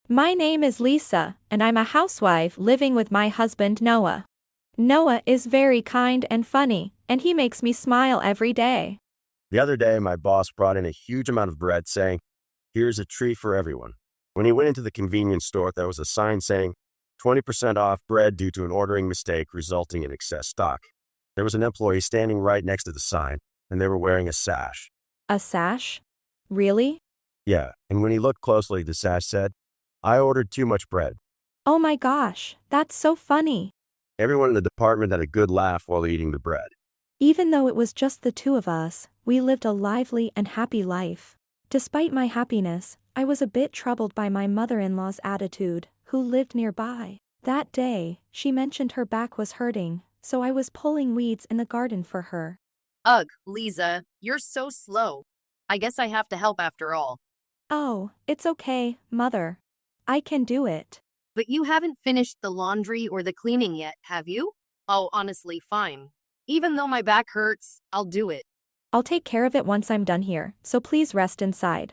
My name is Lisa, and I'm a housewife living with my husband Noah. Noah is very kind and funny, and he makes me smile every day. The other day, my boss brought in a huge amount of bread saying, "Here's a treat for everyone." When he went into the convenience store, there was a sign saying, 20% off bread due to an ordering mistake resulting in excess stock. There was an employee standing right next to the sign, and they were wearing a sash. A sash? Really? Yeah, and when he looked closely, the sash said, "I ordered too much bread." Oh my gosh, that's so funny. Everyone in the department had a good laugh while eating the bread. Even though it was just the two of us, we lived a lively and happy life. Despite my happiness, I was a bit troubled by my mother-in-law's attitude, who lived nearby. That day, she mentioned her back was hurting, so I was pulling weeds in the garden for her. Ugh, Lisa, you're so slow. I guess I have to help after all. Oh, it's okay, mother. I can do it. But you haven't finished the laundry or the cleaning yet, have you? Oh, honestly, fine. Even though my back hurts, I'll do it. I'll take care of it once I'm done here, so please rest inside.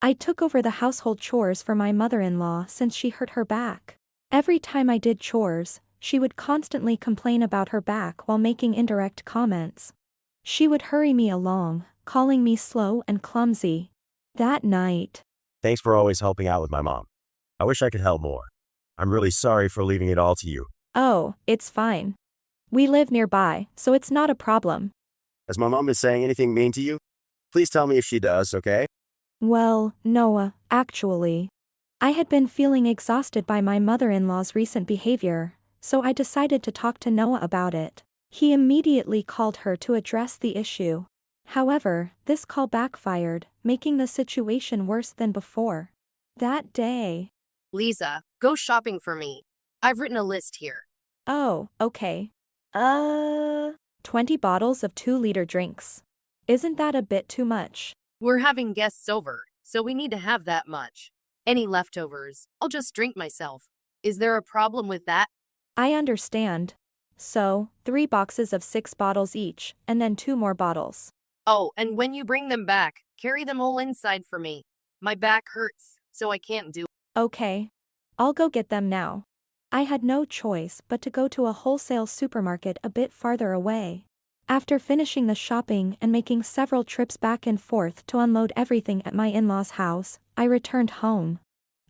I took over the household chores for my mother-in-law since she hurt her back. Every time I did chores, she would constantly complain about her back while making indirect comments. She would hurry me along, calling me slow and clumsy. That night, Thanks for always helping out with my mom. I wish I could help more. I'm really sorry for leaving it all to you. oh, it's fine. We live nearby, so it's not a problem. Has my mom been saying anything mean to you? Please tell me if she does, okay? Well, Noah, actually. I had been feeling exhausted by my mother-in-law's recent behavior, so I decided to talk to Noah about it. He immediately called her to address the issue. However, this call backfired, making the situation worse than before. That day. Lisa, go shopping for me. I've written a list here. Oh, okay. 20 bottles of 2-liter drinks. Isn't that a bit too much? We're having guests over, so we need to have that much. Any leftovers, I'll just drink myself. Is there a problem with that? I understand. So, 3 boxes of 6 bottles each, and then 2 more bottles. Oh, and when you bring them back, carry them all inside for me. My back hurts, so I can't do. Okay. I'll go get them now. I had no choice but to go to a wholesale supermarket a bit farther away. After finishing the shopping and making several trips back and forth to unload everything at my in-laws' house, I returned home.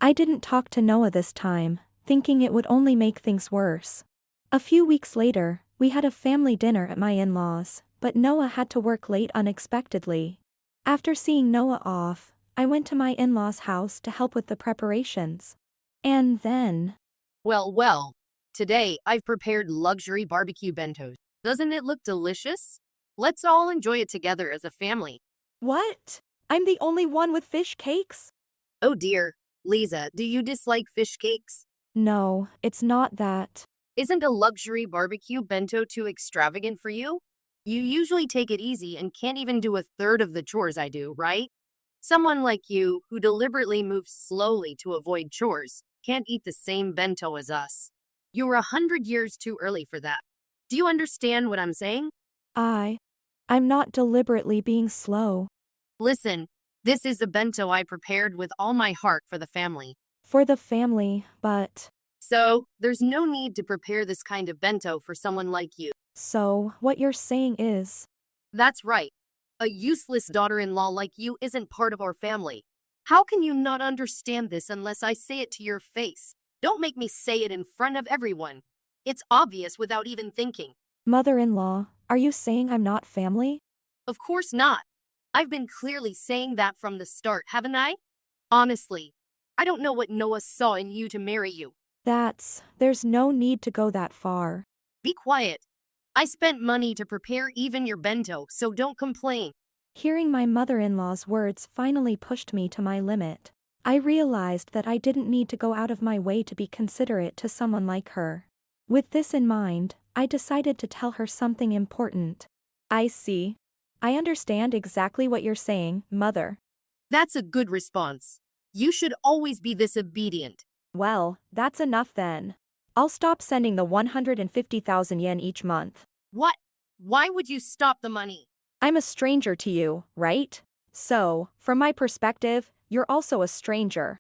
I didn't talk to Noah this time, thinking it would only make things worse. A few weeks later, we had a family dinner at my in-laws, but Noah had to work late unexpectedly. After seeing Noah off, I went to my in-laws' house to help with the preparations. And then, Well, today I've prepared luxury barbecue bentos. Doesn't it look delicious? Let's all enjoy it together as a family. what? I'm the only one with fish cakes? Oh dear, Lisa, do you dislike fish cakes? No, it's not that. Isn't a luxury barbecue bento too extravagant for you? You usually take it easy and can't even do a third of the chores I do, right? Someone like you, who deliberately moves slowly to avoid chores, can't eat the same bento as us. You were 100 years too early for that. Do you understand what I'm saying? I'm not deliberately being slow. Listen, this is a bento I prepared with all my heart for the family. For the family, but. So, there's no need to prepare this kind of bento for someone like you. So, what you're saying is. That's right. A useless daughter-in-law like you isn't part of our family. How can you not understand this unless I say it to your face? Don't make me say it in front of everyone. It's obvious without even thinking. Mother-in-law, are you saying I'm not family? Of course not. I've been clearly saying that from the start, haven't I? Honestly, I don't know what Noah saw in you to marry you. There's no need to go that far. Be quiet. I spent money to prepare even your bento, so don't complain. Hearing my mother-in-law's words finally pushed me to my limit. I realized that I didn't need to go out of my way to be considerate to someone like her. With this in mind, I decided to tell her something important. I see. I understand exactly what you're saying, Mother. That's a good response. You should always be this obedient. Well, that's enough then. I'll stop sending the 150,000 yen each month. What? Why would you stop the money? I'm a stranger to you, right? So, from my perspective, you're also a stranger.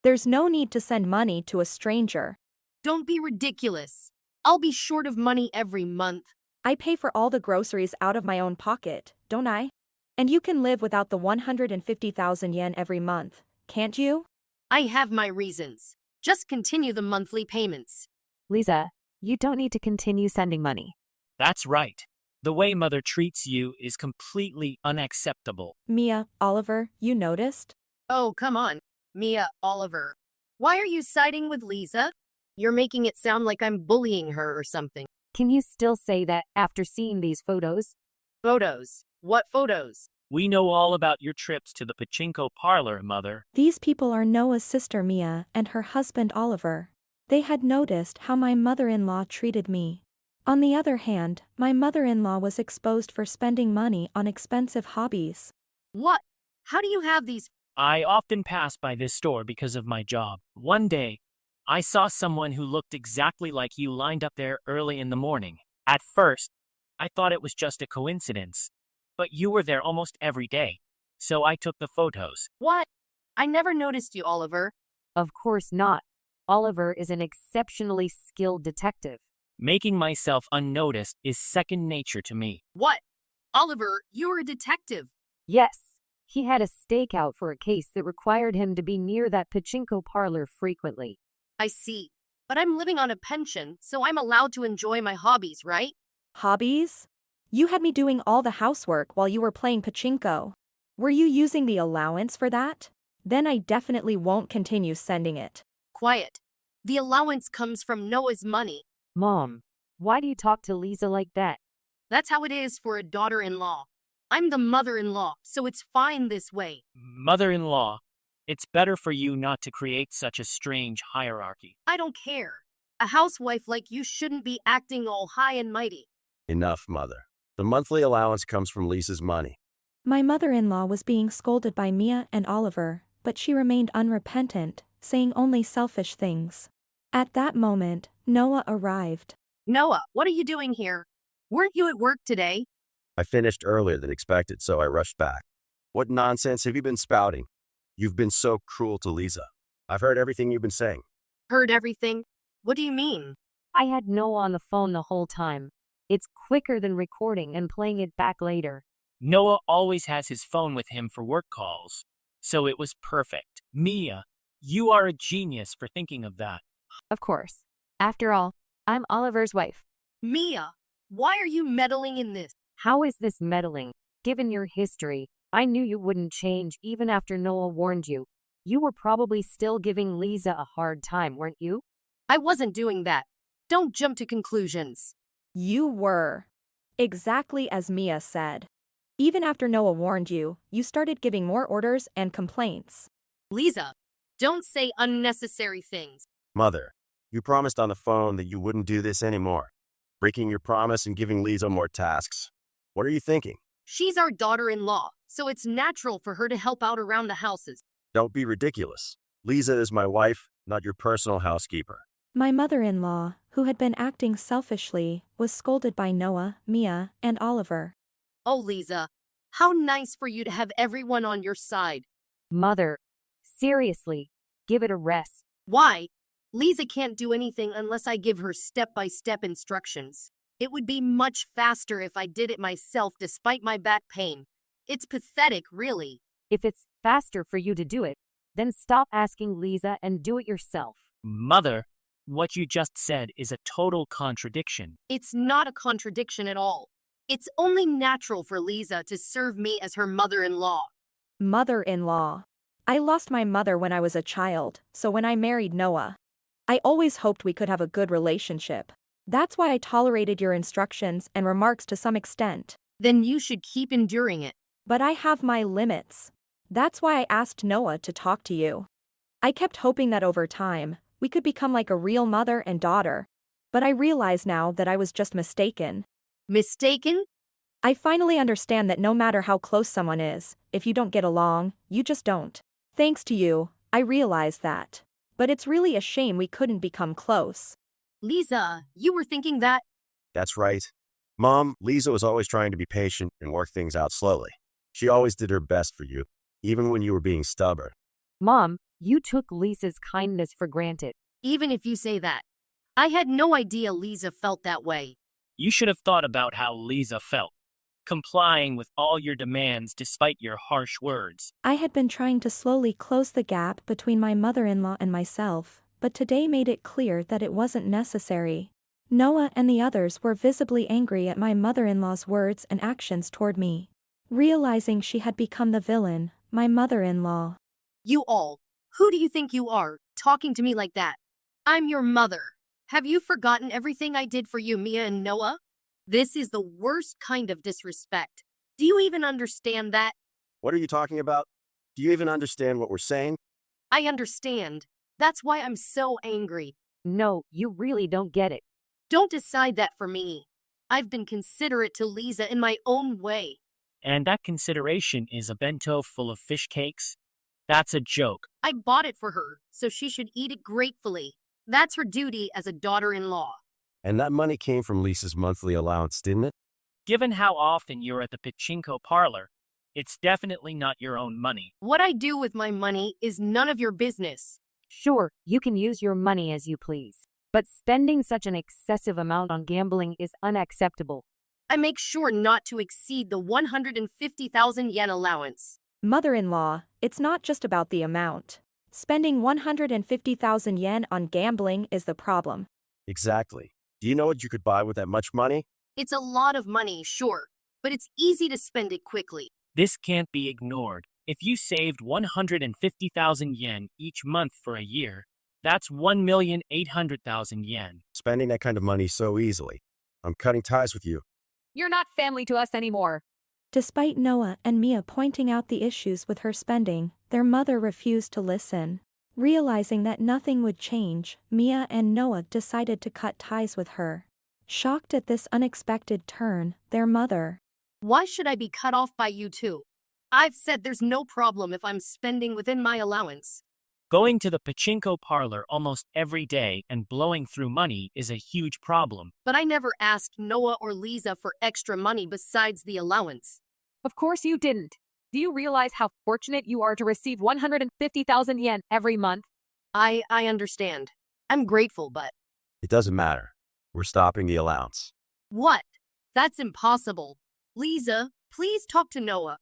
There's no need to send money to a stranger. Don't be ridiculous. I'll be short of money every month. I pay for all the groceries out of my own pocket, don't I? And you can live without the 150,000 yen every month, can't you? I have my reasons. Just continue the monthly payments. Lisa, you don't need to continue sending money. That's right. The way Mother treats you is completely unacceptable. Mia, Oliver, you noticed? Oh, come on. Mia, Oliver. Why are you siding with Lisa? You're making it sound like I'm bullying her or something. Can you still say that after seeing these photos? Photos? What photos? We know all about your trips to the pachinko parlor, Mother. These people are Noah's sister Mia and her husband Oliver. They had noticed how my mother-in-law treated me. On the other hand, my mother-in-law was exposed for spending money on expensive hobbies. What? How do you have these? I often pass by this store because of my job. One day, I saw someone who looked exactly like you lined up there early in the morning. At first, I thought it was just a coincidence. But you were there almost every day, so I took the photos. What? I never noticed you, Oliver. Of course not. Oliver is an exceptionally skilled detective. Making myself unnoticed is second nature to me. What? Oliver, you're a detective. Yes, he had a stakeout for a case that required him to be near that pachinko parlor frequently. I see. But I'm living on a pension, so I'm allowed to enjoy my hobbies, right? Hobbies? You had me doing all the housework while you were playing pachinko. Were you using the allowance for that? Then I definitely won't continue sending it. Quiet. The allowance comes from Noah's money. Mom, why do you talk to Lisa like that? That's how it is for a daughter-in-law. I'm the mother-in-law, so it's fine this way. Mother-in-law, it's better for you not to create such a strange hierarchy. I don't care. A housewife like you shouldn't be acting all high and mighty. Enough, Mother. The monthly allowance comes from Lisa's money. My mother-in-law was being scolded by Mia and Oliver, but she remained unrepentant, saying only selfish things. At that moment, Noah arrived. Noah, what are you doing here? Weren't you at work today? I finished earlier than expected, so I rushed back. What nonsense have you been spouting? You've been so cruel to Lisa. I've heard everything you've been saying. Heard everything? What do you mean? I had Noah on the phone the whole time. It's quicker than recording and playing it back later. Noah always has his phone with him for work calls, so it was perfect. Mia, you are a genius for thinking of that. Of course. After all, I'm Oliver's wife. Mia, why are you meddling in this? How is this meddling? Given your history, I knew you wouldn't change even after Noah warned you. You were probably still giving Lisa a hard time, weren't you? I wasn't doing that. Don't jump to conclusions. You were. Exactly as Mia said. Even after Noah warned you, you started giving more orders and complaints. Lisa, don't say unnecessary things. Mother, you promised on the phone that you wouldn't do this anymore. Breaking your promise and giving Lisa more tasks. What are you thinking? She's our daughter-in-law, so it's natural for her to help out around the houses. Don't be ridiculous. Lisa is my wife, not your personal housekeeper. My mother-in-law, who had been acting selfishly, was scolded by Noah, Mia, and Oliver. Oh, Lisa, how nice for you to have everyone on your side. Mother, seriously, give it a rest. Why? Lisa can't do anything unless I give her step-by-step instructions. It would be much faster if I did it myself despite my back pain. It's pathetic, really. If it's faster for you to do it, then stop asking Lisa and do it yourself. Mother, what you just said is a total contradiction. It's not a contradiction at all. It's only natural for Lisa to serve me as her mother-in-law. Mother-in-law. I lost my mother when I was a child, so when I married Noah, I always hoped we could have a good relationship. That's why I tolerated your instructions and remarks to some extent. Then you should keep enduring it. But I have my limits. That's why I asked Noah to talk to you. I kept hoping that over time, we could become like a real mother and daughter. But I realize now that I was just mistaken. Mistaken? I finally understand that no matter how close someone is, if you don't get along, you just don't. Thanks to you, I realize that. But it's really a shame we couldn't become close. Lisa, you were thinking that? That's right. Mom, Lisa was always trying to be patient and work things out slowly. She always did her best for you, even when you were being stubborn. Mom, You took Lisa's kindness for granted. Even if you say that. I had no idea Lisa felt that way. You should have thought about how Lisa felt, complying with all your demands despite your harsh words. I had been trying to slowly close the gap between my mother-in-law and myself, but today made it clear that it wasn't necessary. Noah and the others were visibly angry at my mother-in-law's words and actions toward me. Realizing she had become the villain, my mother-in-law. You all, who do you think you are, talking to me like that? I'm your mother. Have you forgotten everything I did for you, Mia and Noah? This is the worst kind of disrespect. Do you even understand that? What are you talking about? Do you even understand what we're saying? I understand. That's why I'm so angry. No, you really don't get it. Don't decide that for me. I've been considerate to Lisa in my own way. And that consideration is a bento full of fish cakes? That's a joke. I bought it for her, so she should eat it gratefully. That's her duty as a daughter-in-law. And that money came from Lisa's monthly allowance, didn't it? Given how often you're at the pachinko parlor, it's definitely not your own money. What I do with my money is none of your business. Sure, you can use your money as you please. But spending such an excessive amount on gambling is unacceptable. I make sure not to exceed the 150,000 yen allowance. Mother-in-law, it's not just about the amount. Spending 150,000 yen on gambling is the problem. Exactly. Do you know what you could buy with that much money? It's a lot of money, sure, but it's easy to spend it quickly. This can't be ignored. If you saved 150,000 yen each month for a year, that's 1,800,000 yen. Spending that kind of money so easily. I'm cutting ties with you. You're not family to us anymore. Despite Noah and Mia pointing out the issues with her spending, their mother refused to listen. Realizing that nothing would change, Mia and Noah decided to cut ties with her. Shocked at this unexpected turn, their mother. Why should I be cut off by you two? I've said there's no problem if I'm spending within my allowance. Going to the pachinko parlor almost every day and blowing through money is a huge problem. But I never asked Noah or Lisa for extra money besides the allowance. Of course you didn't. Do you realize how fortunate you are to receive 150,000 yen every month? I understand. I'm grateful, but... It doesn't matter. We're stopping the allowance. What? That's impossible. Lisa, please talk to Noah.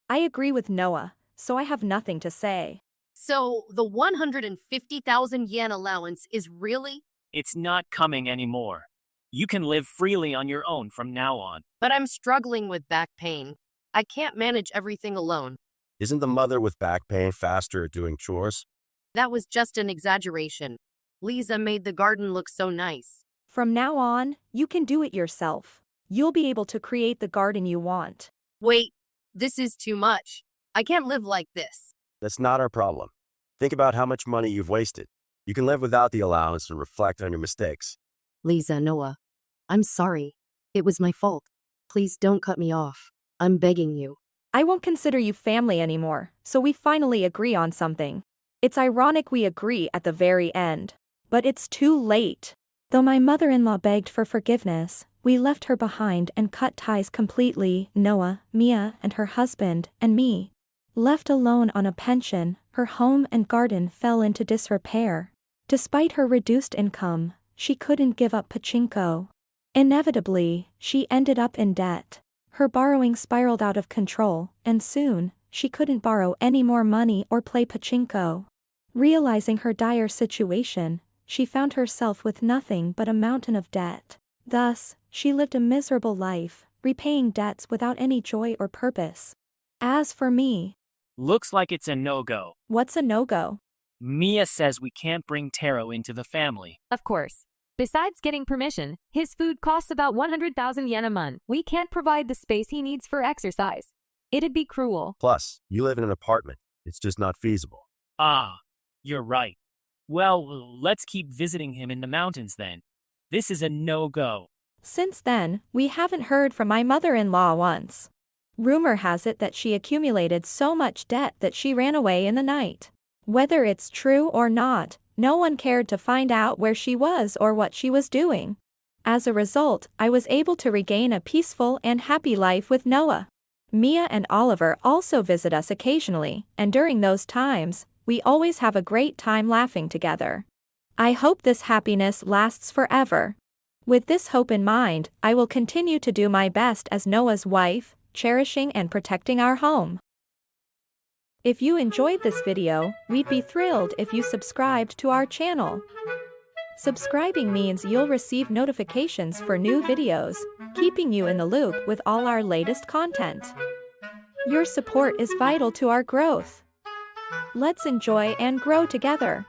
I agree with Noah, so I have nothing to say. So, the 150,000 yen allowance is really? It's not coming anymore. You can live freely on your own from now on. But I'm struggling with back pain. I can't manage everything alone. Isn't the mother with back pain faster at doing chores? That was just an exaggeration. Lisa made the garden look so nice. From now on, you can do it yourself. You'll be able to create the garden you want. Wait, this is too much. I can't live like this. That's not our problem. Think about how much money you've wasted. You can live without the allowance and reflect on your mistakes. Lisa, Noah, I'm sorry. It was my fault. Please don't cut me off. I'm begging you. I won't consider you family anymore, so we finally agree on something. It's ironic we agree at the very end. But it's too late. Though my mother-in-law begged for forgiveness, we left her behind and cut ties completely. Noah, Mia, and her husband, and me. Left alone on a pension, her home and garden fell into disrepair. Despite her reduced income, she couldn't give up pachinko. Inevitably, she ended up in debt. Her borrowing spiraled out of control, and soon, she couldn't borrow any more money or play pachinko. Realizing her dire situation, she found herself with nothing but a mountain of debt. Thus, she lived a miserable life, repaying debts without any joy or purpose. As for me, Looks like it's a no-go. what's a no-go? Mia says we can't bring Taro into the family. Of course. Besides getting permission, his food costs about 100,000 yen a month. We can't provide the space he needs for exercise. It'd be cruel. Plus, you live in an apartment. It's just not feasible. Ah, you're right. Well, let's keep visiting him in the mountains then. This is a no-go. Since then, we haven't heard from my mother-in-law once. Rumor has it that she accumulated so much debt that she ran away in the night. Whether it's true or not, no one cared to find out where she was or what she was doing. As a result, I was able to regain a peaceful and happy life with Noah. Mia and Oliver also visit us occasionally, and during those times, we we always have a great time laughing together. I hope this happiness lasts forever. With this hope in mind, I will continue to do my best as Noah's wife, cherishing and protecting our home. If you enjoyed this video, we'd be thrilled if you subscribed to our channel. Subscribing means you'll receive notifications for new videos, keeping you in the loop with all our latest content. Your support is vital to our growth. Let's enjoy and grow together.